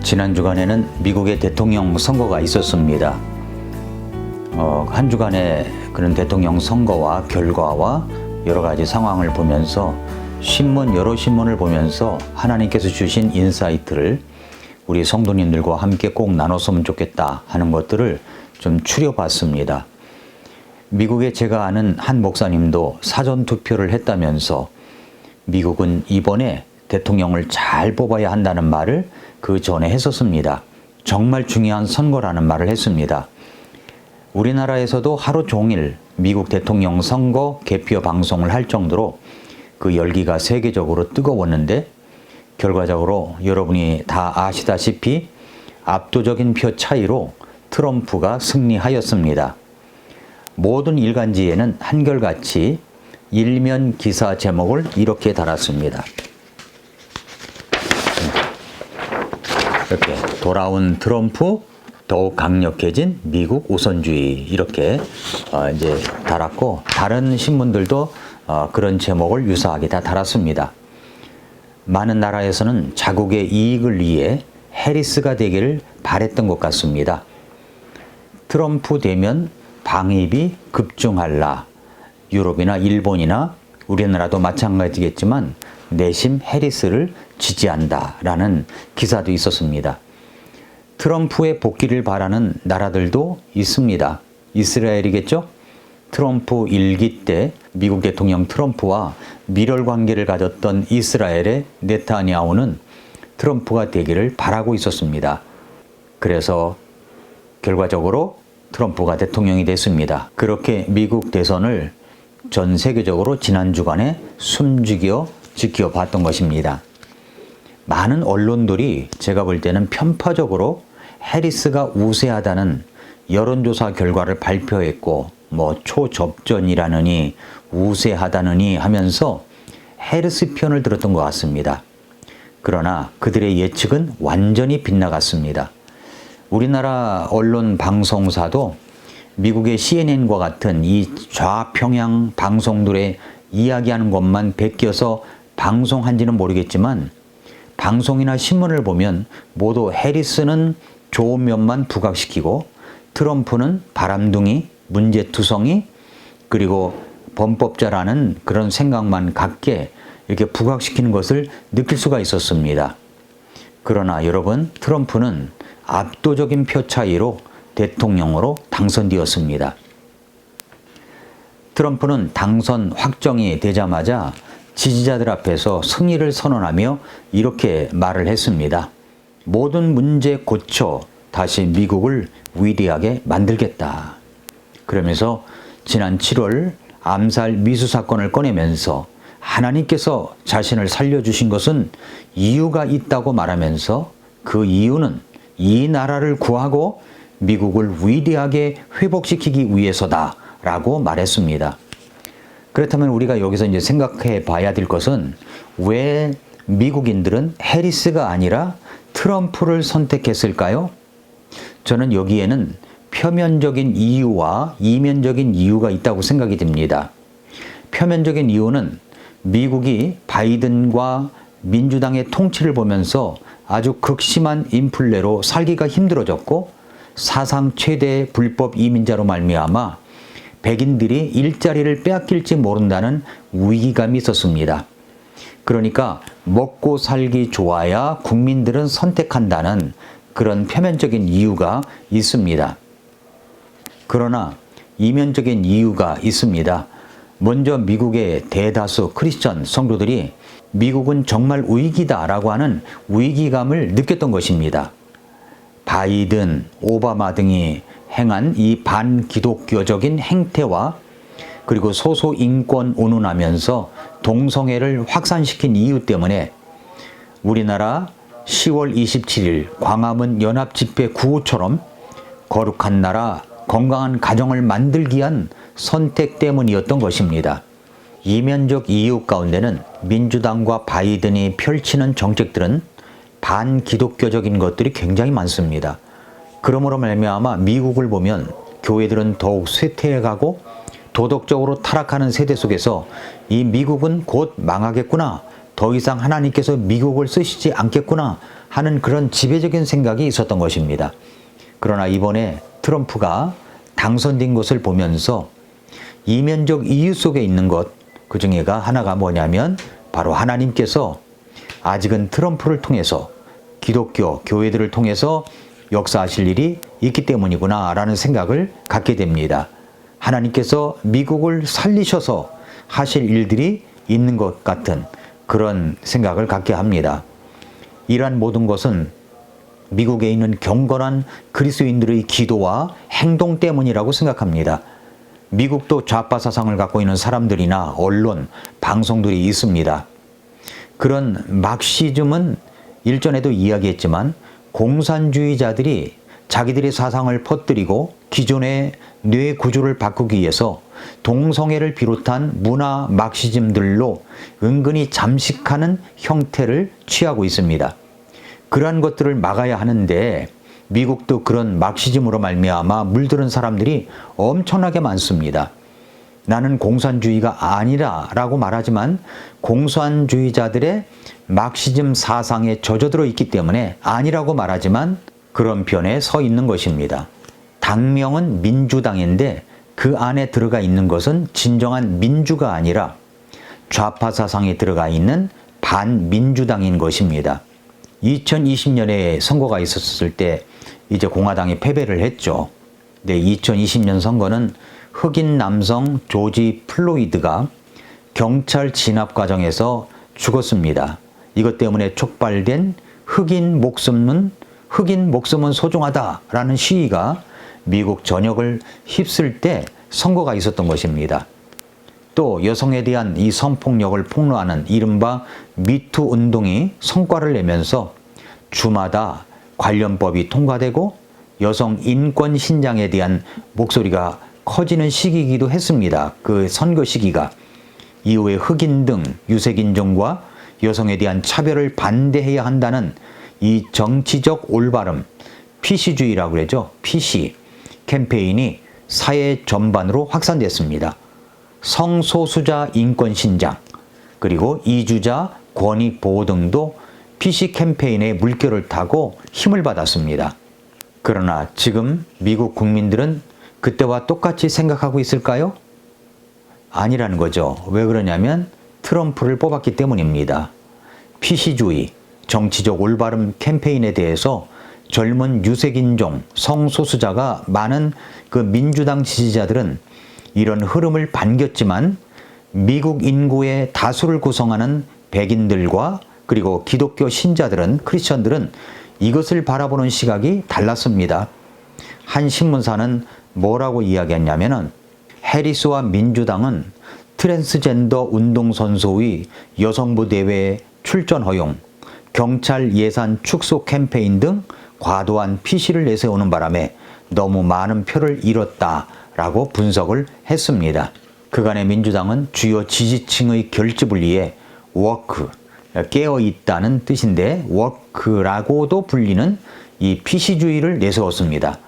지난 주간에는 미국의 대통령 선거가 있었습니다. 한 주간의 그런 대통령 선거와 결과와 여러 가지 상황을 보면서 여러 신문을 보면서 하나님께서 주신 인사이트를 우리 성도님들과 함께 꼭 나눴으면 좋겠다 하는 것들을 좀 추려봤습니다. 미국에 제가 아는 한 목사님도 사전투표를 했다면서 미국은 이번에 대통령을 잘 뽑아야 한다는 말을 그 전에 했었습니다. 정말 중요한 선거라는 말을 했습니다. 우리나라에서도 하루 종일 미국 대통령 선거 개표 방송을 할 정도로 그 열기가 세계적으로 뜨거웠는데 결과적으로 여러분이 다 아시다시피 압도적인 표 차이로 트럼프가 승리하였습니다. 모든 일간지에는 한결같이 일면 기사 제목을 이렇게 달았습니다. 이렇게 돌아온 트럼프, 더욱 강력해진 미국 우선주의 이렇게 이제 달았고 다른 신문들도 그런 제목을 유사하게 다 달았습니다. 많은 나라에서는 자국의 이익을 위해 해리스가 되기를 바랬던 것 같습니다. 트럼프 되면 방위비 급증할라. 유럽이나 일본이나 우리나라도 마찬가지겠지만 내심 해리스를 지지한다라는 기사도 있었습니다. 트럼프의 복귀를 바라는 나라들도 있습니다. 이스라엘이겠죠? 트럼프 1기 때 미국 대통령 트럼프와 밀월 관계를 가졌던 이스라엘의 네타냐후는 트럼프가 되기를 바라고 있었습니다. 그래서 결과적으로 트럼프가 대통령이 됐습니다. 그렇게 미국 대선을 전 세계적으로 지난 주간에 숨죽여 지켜봤던 것입니다. 많은 언론들이 제가 볼 때는 편파적으로 해리스가 우세하다는 여론조사 결과를 발표했고 초접전이라느니 우세하다느니 하면서 해리스 편을 들었던 것 같습니다. 그러나 그들의 예측은 완전히 빗나갔습니다. 우리나라 언론 방송사도 미국의 CNN과 같은 이 좌평양 방송들의 이야기하는 것만 베껴서 방송한지는 모르겠지만 방송이나 신문을 보면 모두 해리스는 좋은 면만 부각시키고 트럼프는 바람둥이, 문제투성이, 그리고 범법자라는 그런 생각만 갖게 이렇게 부각시키는 것을 느낄 수가 있었습니다. 그러나 여러분, 트럼프는 압도적인 표 차이로 대통령으로 당선되었습니다. 트럼프는 당선 확정이 되자마자 지지자들 앞에서 승리를 선언하며 이렇게 말을 했습니다. 모든 문제 고쳐 다시 미국을 위대하게 만들겠다. 그러면서 지난 7월 암살 미수 사건을 꺼내면서 하나님께서 자신을 살려주신 것은 이유가 있다고 말하면서 그 이유는 이 나라를 구하고 미국을 위대하게 회복시키기 위해서다 라고 말했습니다. 그렇다면 우리가 여기서 이제 생각해 봐야 될 것은 왜 미국인들은 해리스가 아니라 트럼프를 선택했을까요? 저는 여기에는 표면적인 이유와 이면적인 이유가 있다고 생각이 듭니다. 표면적인 이유는 미국이 바이든과 민주당의 통치를 보면서 아주 극심한 인플레로 살기가 힘들어졌고 사상 최대 불법 이민자로 말미암아 백인들이 일자리를 빼앗길지 모른다는 위기감이 있었습니다. 그러니까 먹고 살기 좋아야 국민들은 선택한다는 그런 표면적인 이유가 있습니다. 그러나 이면적인 이유가 있습니다. 먼저 미국의 대다수 크리스천 성도들이 미국은 정말 위기다라고 하는 위기감을 느꼈던 것입니다. 바이든, 오바마 등이 행한 이 반기독교적인 행태와 그리고 소수인권 운운하면서 동성애를 확산시킨 이유 때문에 우리나라 10월 27일 광화문 연합집회 구호처럼 거룩한 나라, 건강한 가정을 만들기 위한 선택 때문이었던 것입니다. 이면적 이유 가운데는 민주당과 바이든이 펼치는 정책들은 반기독교적인 것들이 굉장히 많습니다. 그러므로 말미암아 미국을 보면 교회들은 더욱 쇠퇴해가고 도덕적으로 타락하는 세대 속에서 이 미국은 곧 망하겠구나, 더 이상 하나님께서 미국을 쓰시지 않겠구나 하는 그런 지배적인 생각이 있었던 것입니다. 그러나 이번에 트럼프가 당선된 것을 보면서 이면적 이유 속에 있는 것, 그 중에가 하나가 뭐냐면 바로 하나님께서 아직은 트럼프를 통해서 기독교 교회들을 통해서 역사하실 일이 있기 때문이구나 라는 생각을 갖게 됩니다. 하나님께서 미국을 살리셔서 하실 일들이 있는 것 같은 그런 생각을 갖게 합니다. 이러한 모든 것은 미국에 있는 경건한 그리스도인들의 기도와 행동 때문이라고 생각합니다. 미국도 좌파 사상을 갖고 있는 사람들이나 언론, 방송들이 있습니다. 그런 막시즘은 일전에도 이야기했지만 공산주의자들이 자기들의 사상을 퍼뜨리고 기존의 뇌 구조를 바꾸기 위해서 동성애를 비롯한 문화 막시즘들로 은근히 잠식하는 형태를 취하고 있습니다. 그러한 것들을 막아야 하는데 미국도 그런 막시즘으로 말미암아 물들은 사람들이 엄청나게 많습니다. 나는 공산주의가 아니라 라고 말하지만 공산주의자들의 막시즘 사상에 젖어들어 있기 때문에 아니라고 말하지만 그런 편에 서 있는 것입니다. 당명은 민주당인데 그 안에 들어가 있는 것은 진정한 민주가 아니라 좌파 사상에 들어가 있는 반민주당인 것입니다. 2020년에 선거가 있었을 때 이제 공화당이 패배를 했죠. 네, 2020년 선거는 흑인 남성 조지 플로이드가 경찰 진압 과정에서 죽었습니다. 이것 때문에 촉발된 흑인 목숨은 소중하다라는 시위가 미국 전역을 휩쓸 때 선거가 있었던 것입니다. 또 여성에 대한 이 성폭력을 폭로하는 이른바 미투 운동이 성과를 내면서 주마다 관련법이 통과되고 여성 인권 신장에 대한 목소리가 커지는 시기이기도 했습니다. 그 선거 시기가. 이후에 흑인 등 유색인종과 여성에 대한 차별을 반대해야 한다는 이 정치적 올바름, PC주의라고 그러죠. PC 캠페인이 사회 전반으로 확산됐습니다. 성소수자 인권 신장, 그리고 이주자 권익 보호 등도 PC 캠페인의 물결을 타고 힘을 받았습니다. 그러나 지금 미국 국민들은 그때와 똑같이 생각하고 있을까요? 아니라는 거죠. 왜 그러냐면 트럼프를 뽑았기 때문입니다. PC주의, 정치적 올바름 캠페인에 대해서 젊은 유색인종, 성소수자가 많은 그 민주당 지지자들은 이런 흐름을 반겼지만 미국 인구의 다수를 구성하는 백인들과 그리고 기독교 신자들은, 크리스천들은 이것을 바라보는 시각이 달랐습니다. 한 신문사는 뭐라고 이야기했냐면은 해리스와 민주당은 트랜스젠더 운동선수의 여성부 대회에 출전 허용, 경찰 예산 축소 캠페인 등 과도한 PC를 내세우는 바람에 너무 많은 표를 잃었다라고 분석을 했습니다. 그간의 민주당은 주요 지지층의 결집을 위해 워크, 깨어있다는 뜻인데 워크라고도 불리는 이 PC주의를 내세웠습니다.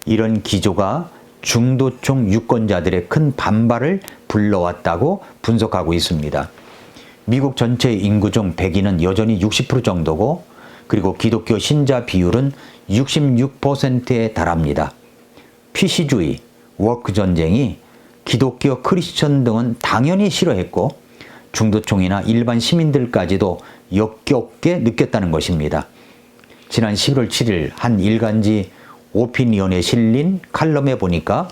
이런 기조가 중도층 유권자들의 큰 반발을 불러왔다고 분석하고 있습니다. 미국 전체 인구 중 백인은 여전히 60% 정도고 그리고 기독교 신자 비율은 66%에 달합니다. PC주의, 워크 전쟁이 기독교 크리스천 등은 당연히 싫어했고 중도층이나 일반 시민들까지도 역겹게 느꼈다는 것입니다. 지난 11월 7일 한 일간지 오피니언에 실린 칼럼에 보니까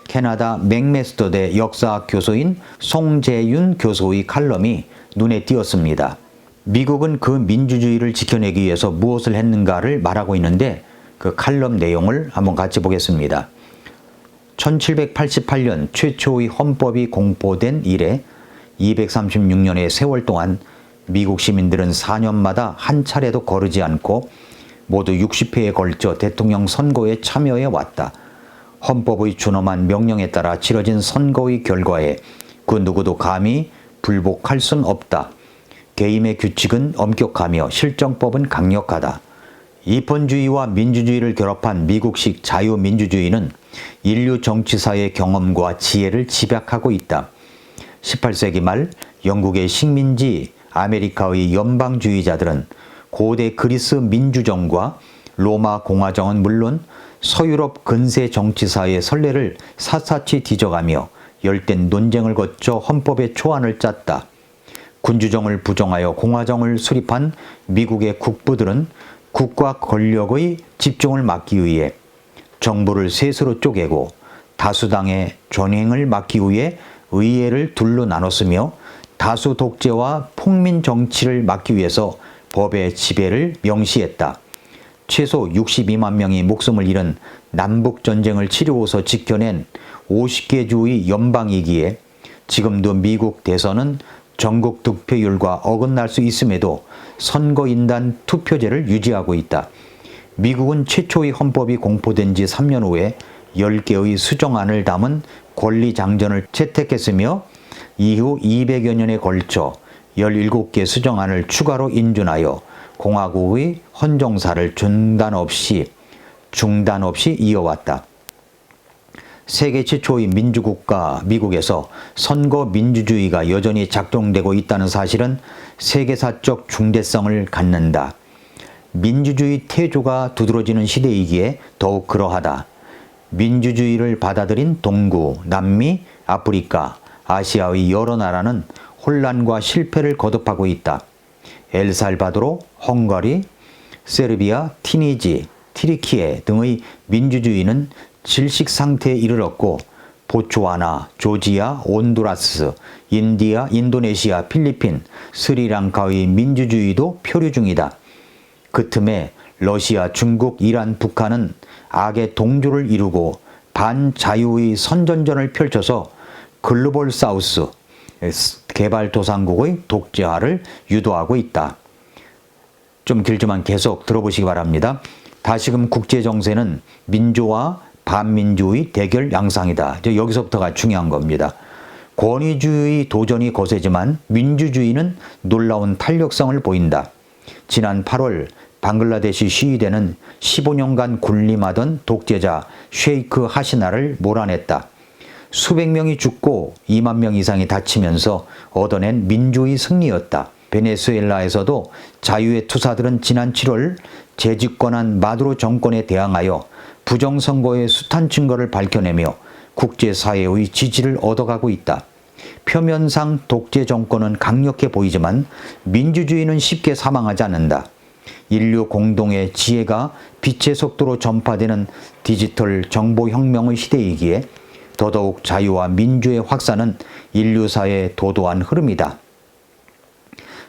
캐나다 맥메스터대 역사학 교수인 송재윤 교수의 칼럼이 눈에 띄었습니다. 미국은 그 민주주의를 지켜내기 위해서 무엇을 했는가를 말하고 있는데 그 칼럼 내용을 한번 같이 보겠습니다. 1788년 최초의 헌법이 공포된 이래 236년의 세월 동안 미국 시민들은 4년마다 한 차례도 거르지 않고 모두 60회에 걸쳐 대통령 선거에 참여해 왔다. 헌법의 준엄한 명령에 따라 치러진 선거의 결과에 그 누구도 감히 불복할 순 없다. 개임의 규칙은 엄격하며 실정법은 강력하다. 이펀주의와 민주주의를 결합한 미국식 자유민주주의는 인류 정치사의 경험과 지혜를 집약하고 있다. 18세기 말 영국의 식민지 아메리카의 연방주의자들은 고대 그리스 민주정과 로마 공화정은 물론 서유럽 근세 정치사의 선례를 샅샅이 뒤져가며 열띤 논쟁을 거쳐 헌법의 초안을 짰다. 군주정을 부정하여 공화정을 수립한 미국의 국부들은 국가 권력의 집중을 막기 위해 정부를 셋으로 쪼개고 다수당의 전횡을 막기 위해 의회를 둘로 나눴으며 다수 독재와 폭민 정치를 막기 위해서 법의 지배를 명시했다. 최소 62만 명이 목숨을 잃은 남북전쟁을 치르고서 지켜낸 50개 주의 연방이기에 지금도 미국 대선은 전국 득표율과 어긋날 수 있음에도 선거인단 투표제를 유지하고 있다. 미국은 최초의 헌법이 공포된 지 3년 후에 10개의 수정안을 담은 권리장전을 채택했으며 이후 200여 년에 걸쳐 17개 수정안을 추가로 인준하여 공화국의 헌정사를 중단 없이 이어왔다. 세계 최초의 민주국가 미국에서 선거 민주주의가 여전히 작동되고 있다는 사실은 세계사적 중대성을 갖는다. 민주주의 태조가 두드러지는 시대이기에 더욱 그러하다. 민주주의를 받아들인 동구, 남미, 아프리카, 아시아의 여러 나라는 혼란과 실패를 거듭하고 있다. 엘살바도르, 헝가리, 세르비아, 티니지, 티리키에 등의 민주주의는 질식 상태에 이르렀고 보츠와나, 조지아, 온두라스, 인디아, 인도네시아, 필리핀, 스리랑카의 민주주의도 표류 중이다. 그 틈에 러시아, 중국, 이란, 북한은 악의 동조를 이루고 반자유의 선전전을 펼쳐서 글로벌 사우스, 개발도상국의 독재화를 유도하고 있다. 좀 길지만 계속 들어보시기 바랍니다. 다시금 국제정세는 민주와 반민주의 대결 양상이다. 여기서부터가 중요한 겁니다. 권위주의 도전이 거세지만 민주주의는 놀라운 탄력성을 보인다. 지난 8월 방글라데시 시위대는 15년간 군림하던 독재자 셰이크 하시나를 몰아냈다. 수백 명이 죽고 2만 명 이상이 다치면서 얻어낸 민주의 승리였다. 베네수엘라에서도 자유의 투사들은 지난 7월 재집권한 마두로 정권에 대항하여 부정선거의 숱한 증거를 밝혀내며 국제사회의 지지를 얻어가고 있다. 표면상 독재 정권은 강력해 보이지만 민주주의는 쉽게 사망하지 않는다. 인류 공동의 지혜가 빛의 속도로 전파되는 디지털 정보혁명의 시대이기에 더더욱 자유와 민주의 확산은 인류사의 도도한 흐름이다.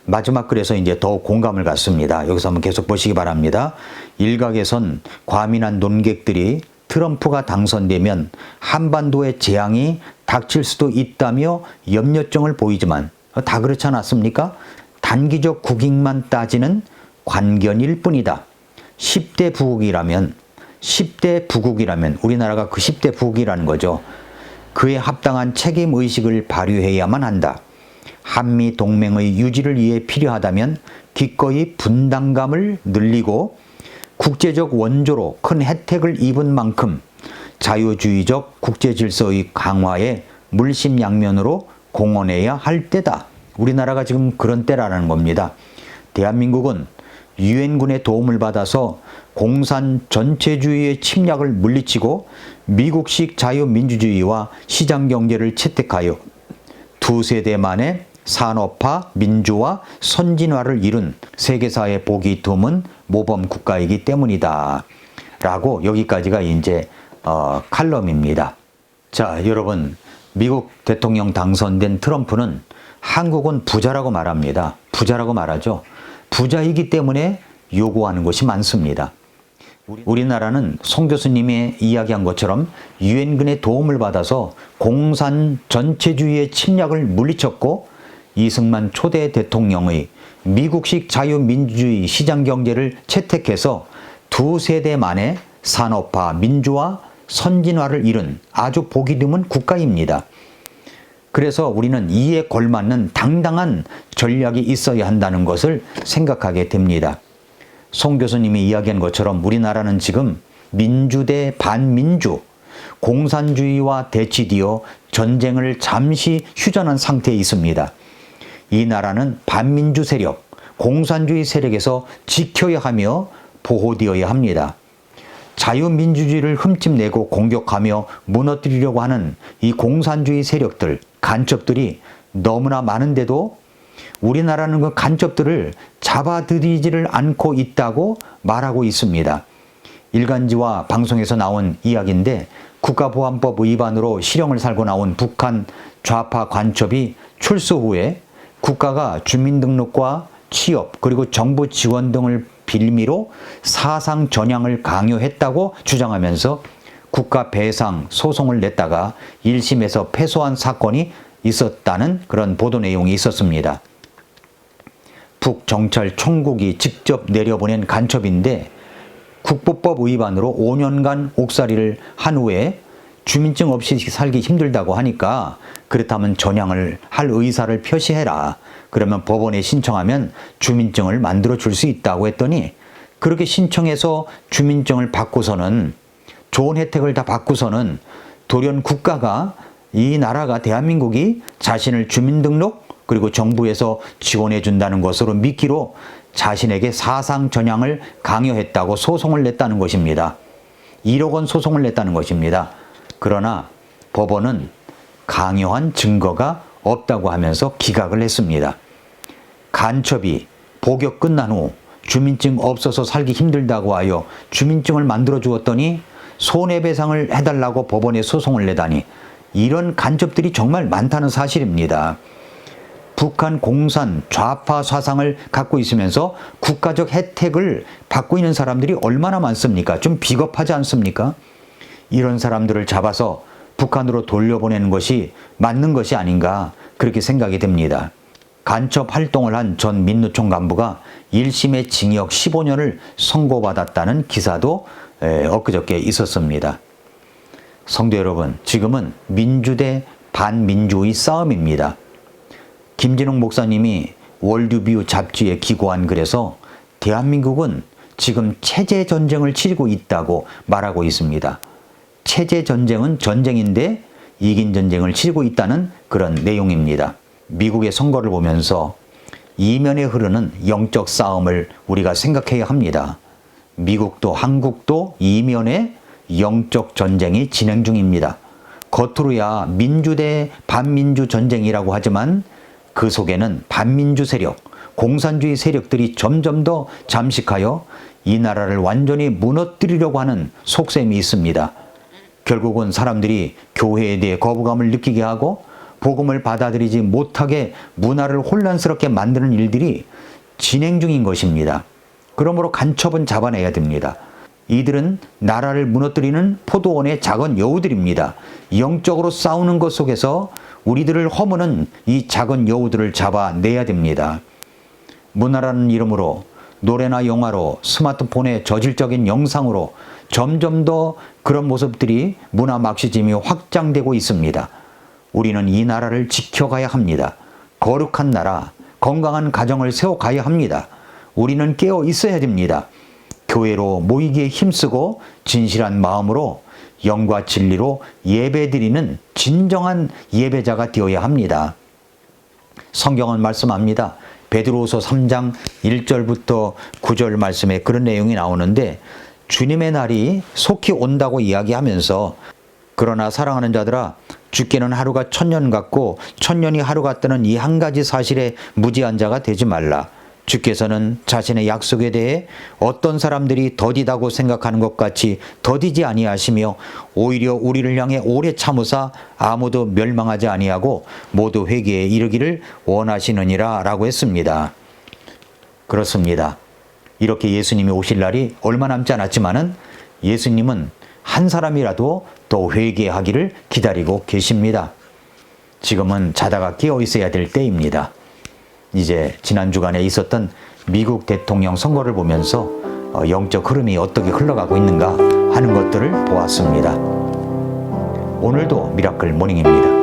마지막 글에서 이제 더욱 공감을 갖습니다. 여기서 한번 계속 보시기 바랍니다. 일각에선 과민한 논객들이 트럼프가 당선되면 한반도의 재앙이 닥칠 수도 있다며 염려증을 보이지만 다 그렇지 않았습니까? 단기적 국익만 따지는 관견일 뿐이다. 10대 부국이라면 우리나라가 그 10대 부국이라는 거죠. 그에 합당한 책임의식을 발휘해야만 한다. 한미 동맹의 유지를 위해 필요하다면 기꺼이 분담감을 늘리고 국제적 원조로 큰 혜택을 입은 만큼 자유주의적 국제질서의 강화에 물심양면으로 공헌해야 할 때다. 우리나라가 지금 그런 때라는 겁니다. 대한민국은 유엔군의 도움을 받아서 공산 전체주의의 침략을 물리치고 미국식 자유민주주의와 시장경제를 채택하여 두 세대 만에 산업화, 민주화, 선진화를 이룬 세계사의 보기 드문 모범 국가이기 때문이다. 라고 여기까지가 이제 칼럼입니다. 자, 여러분, 미국 대통령 당선된 트럼프는 한국은 부자라고 말합니다. 부자라고 말하죠. 부자이기 때문에 요구하는 것이 많습니다. 우리나라는 송 교수님이 이야기한 것처럼 유엔군의 도움을 받아서 공산 전체주의의 침략을 물리쳤고 이승만 초대 대통령의 미국식 자유민주주의 시장경제를 채택해서 두 세대 만에 산업화, 민주화, 선진화를 이룬 아주 보기 드문 국가입니다. 그래서 우리는 이에 걸맞는 당당한 전략이 있어야 한다는 것을 생각하게 됩니다. 송 교수님이 이야기한 것처럼 우리나라는 지금 민주 대 반민주, 공산주의와 대치되어 전쟁을 잠시 휴전한 상태에 있습니다. 이 나라는 반민주 세력, 공산주의 세력에서 지켜야 하며 보호되어야 합니다. 자유민주주의를 흠집내고 공격하며 무너뜨리려고 하는 이 공산주의 세력들, 간첩들이 너무나 많은데도 우리나라는 그 간첩들을 잡아들이지를 않고 있다고 말하고 있습니다. 일간지와 방송에서 나온 이야기인데 국가보안법 위반으로 실형을 살고 나온 북한 좌파 간첩이 출소 후에 국가가 주민등록과 취업 그리고 정부 지원 등을 빌미로 사상 전향을 강요했다고 주장하면서 국가 배상 소송을 냈다가 1심에서 패소한 사건이 있었다는 그런 보도 내용이 있었습니다. 북정찰 총국이 직접 내려보낸 간첩인데 국보법 위반으로 5년간 옥살이를 한 후에 주민증 없이 살기 힘들다고 하니까 그렇다면 전향을 할 의사를 표시해라. 그러면 법원에 신청하면 주민증을 만들어 줄 수 있다고 했더니 그렇게 신청해서 주민증을 받고서는 좋은 혜택을 다 받고서는 돌연 국가가 이 나라가 대한민국이 자신을 주민등록 그리고 정부에서 지원해 준다는 것으로 미끼로 자신에게 사상 전향을 강요했다고 소송을 냈다는 것입니다. 1억 원 소송을 냈다는 것입니다. 그러나 법원은 강요한 증거가 없다고 하면서 기각을 했습니다. 간첩이 복역 끝난 후 주민증 없어서 살기 힘들다고 하여 주민증을 만들어 주었더니 손해배상을 해달라고 법원에 소송을 내다니 이런 간첩들이 정말 많다는 사실입니다. 북한 공산 좌파 사상을 갖고 있으면서 국가적 혜택을 받고 있는 사람들이 얼마나 많습니까? 좀 비겁하지 않습니까? 이런 사람들을 잡아서 북한으로 돌려보내는 것이 맞는 것이 아닌가 그렇게 생각이 됩니다. 간첩 활동을 한 전 민노총 간부가 1심의 징역 15년을 선고받았다는 기사도 엊그저께 있었습니다. 성도 여러분, 지금은 민주 대 반민주의 싸움입니다. 김진웅 목사님이 월드뷰 잡지에 기고한 글에서 대한민국은 지금 체제 전쟁을 치르고 있다고 말하고 있습니다. 체제 전쟁은 전쟁인데 이긴 전쟁을 치르고 있다는 그런 내용입니다. 미국의 선거를 보면서 이면에 흐르는 영적 싸움을 우리가 생각해야 합니다. 미국도 한국도 이면에 영적 전쟁이 진행 중입니다. 겉으로야 민주 대 반민주 전쟁이라고 하지만 그 속에는 반민주 세력, 공산주의 세력들이 점점 더 잠식하여 이 나라를 완전히 무너뜨리려고 하는 속셈이 있습니다. 결국은 사람들이 교회에 대해 거부감을 느끼게 하고 복음을 받아들이지 못하게 문화를 혼란스럽게 만드는 일들이 진행 중인 것입니다. 그러므로 간첩은 잡아내야 됩니다. 이들은 나라를 무너뜨리는 포도원의 작은 여우들입니다. 영적으로 싸우는 것 속에서 우리들을 허무는 이 작은 여우들을 잡아내야 됩니다. 문화라는 이름으로 노래나 영화로 스마트폰의 저질적인 영상으로 점점 더 그런 모습들이 문화 막시즘이 확장되고 있습니다. 우리는 이 나라를 지켜가야 합니다. 거룩한 나라, 건강한 가정을 세워가야 합니다. 우리는 깨어 있어야 됩니다. 교회로 모이기에 힘쓰고 진실한 마음으로 영과 진리로 예배드리는 진정한 예배자가 되어야 합니다. 성경은 말씀합니다. 베드로후서 3장 1절부터 9절 말씀에 그런 내용이 나오는데 주님의 날이 속히 온다고 이야기하면서 그러나 사랑하는 자들아 주께는 하루가 1000년 같고 1000년이 하루 같다는 이 한 가지 사실에 무지한 자가 되지 말라. 주께서는 자신의 약속에 대해 어떤 사람들이 더디다고 생각하는 것 같이 더디지 아니하시며 오히려 우리를 향해 오래 참으사 아무도 멸망하지 아니하고 모두 회개에 이르기를 원하시느니라 라고 했습니다. 그렇습니다. 이렇게 예수님이 오실 날이 얼마 남지 않았지만은 예수님은 한 사람이라도 더 회개하기를 기다리고 계십니다. 지금은 자다가 깨어 있어야 될 때입니다. 이제 지난 주간에 있었던 미국 대통령 선거를 보면서 영적 흐름이 어떻게 흘러가고 있는가 하는 것들을 보았습니다. 오늘도 미라클 모닝입니다.